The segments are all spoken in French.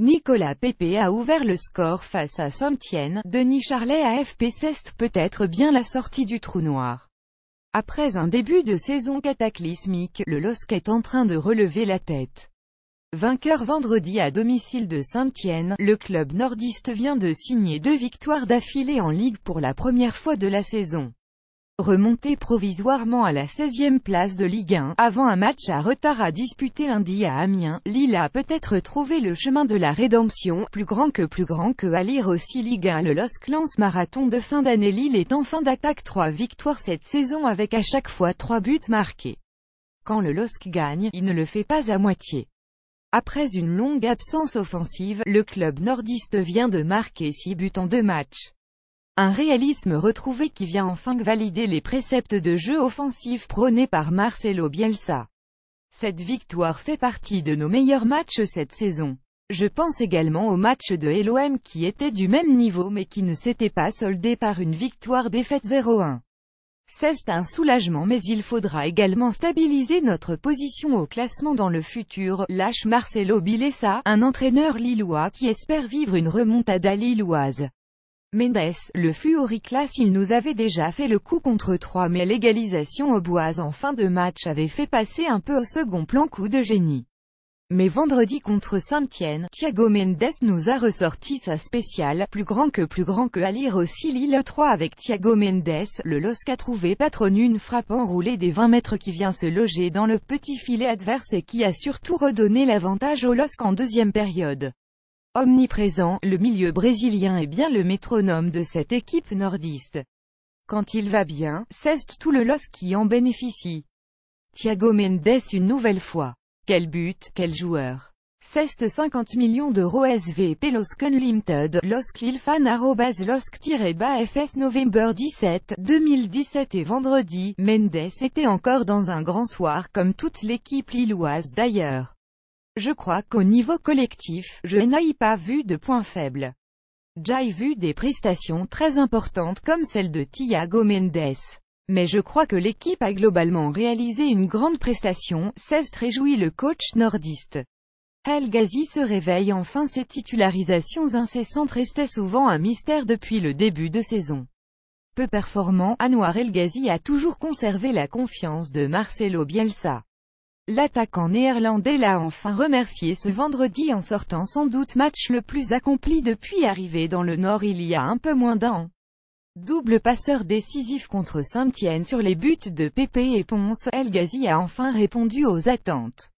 Nicolas Pepe a ouvert le score face à Saint-Étienne. Denis Charlet AFP Cest peut être bien la sortie du trou noir. Après un début de saison cataclysmique, le LOSC est en train de relever la tête. Vainqueur vendredi à domicile de Saint-Étienne, le club nordiste vient de signer 2 victoires d'affilée en Ligue pour la première fois de la saison. Remonté provisoirement à la 16e place de Ligue 1, avant un match à retard à disputer lundi à Amiens, Lille a peut-être trouvé le chemin de la rédemption, plus grand que à lire aussi Ligue 1. Le LOSC lance marathon de fin d'année. Lille est en fin d'attaque, 3 victoires cette saison avec à chaque fois 3 buts marqués. Quand le LOSC gagne, il ne le fait pas à moitié. Après une longue absence offensive, le club nordiste vient de marquer 6 buts en 2 matchs. Un réalisme retrouvé qui vient enfin valider les préceptes de jeu offensif prônés par Marcelo Bielsa. Cette victoire fait partie de nos meilleurs matchs cette saison. Je pense également au match de l'OM qui était du même niveau mais qui ne s'était pas soldé par une victoire-défaite 0-1. C'est un soulagement, mais il faudra également stabiliser notre position au classement dans le futur, lâche Marcelo Bielsa, un entraîneur lillois qui espère vivre une remontada lilloise. Mendes, le Fuoriclas, il nous avait déjà fait le coup contre 3 mais l'égalisation Auboise en fin de match avait fait passer un peu au second plan, coup de génie. Mais vendredi contre Saint-Étienne, Thiago Mendes nous a ressorti sa spéciale, plus grand que à lire aussi Lille 3 avec Thiago Mendes, le LOSC a trouvé patronne, une frappe enroulée des 20 mètres qui vient se loger dans le petit filet adverse et qui a surtout redonné l'avantage au LOSC en deuxième période. Omniprésent, le milieu brésilien est bien le métronome de cette équipe nordiste. Quand il va bien, c'est tout le LOSC qui en bénéficie. Thiago Mendes une nouvelle fois. Quel but, quel joueur. C'est 50 millions d'euros SVP LOSC Unlimited, LOSC Lilfan @LOSC-FS November 17, 2017 et vendredi, Mendes était encore dans un grand soir comme toute l'équipe lilloise d'ailleurs. Je crois qu'au niveau collectif, je n'ai pas vu de points faibles. J'ai vu des prestations très importantes comme celle de Thiago Mendes. Mais je crois que l'équipe a globalement réalisé une grande prestation, s'est réjoui le coach nordiste. El Ghazi se réveille enfin. Ses titularisations incessantes restaient souvent un mystère depuis le début de saison. Peu performant, Anouar El Ghazi a toujours conservé la confiance de Marcelo Bielsa. L'attaquant néerlandais l'a enfin remercié ce vendredi en sortant sans doute match le plus accompli depuis arrivé dans le Nord il y a un peu moins d'un an. Double passeur décisif contre Saint-Étienne sur les buts de Pepe et Ponce, El Ghazi a enfin répondu aux attentes.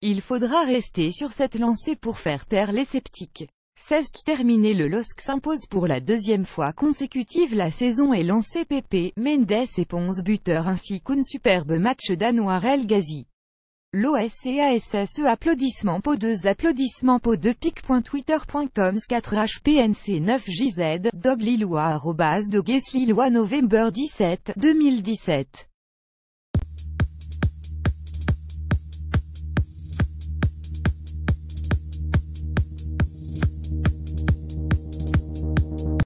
Il faudra rester sur cette lancée pour faire taire les sceptiques. C'est terminé, le LOSC s'impose pour la 2e fois consécutive la saison et lancé Pepe, Mendes et Ponce buteurs ainsi qu'un superbe match d'Anouar El Ghazi. L'OSCASSE applaudissements po 2 pic.twitter.com 4hpnc 9jz, dog lillois @dogeslillois November 17, 2017.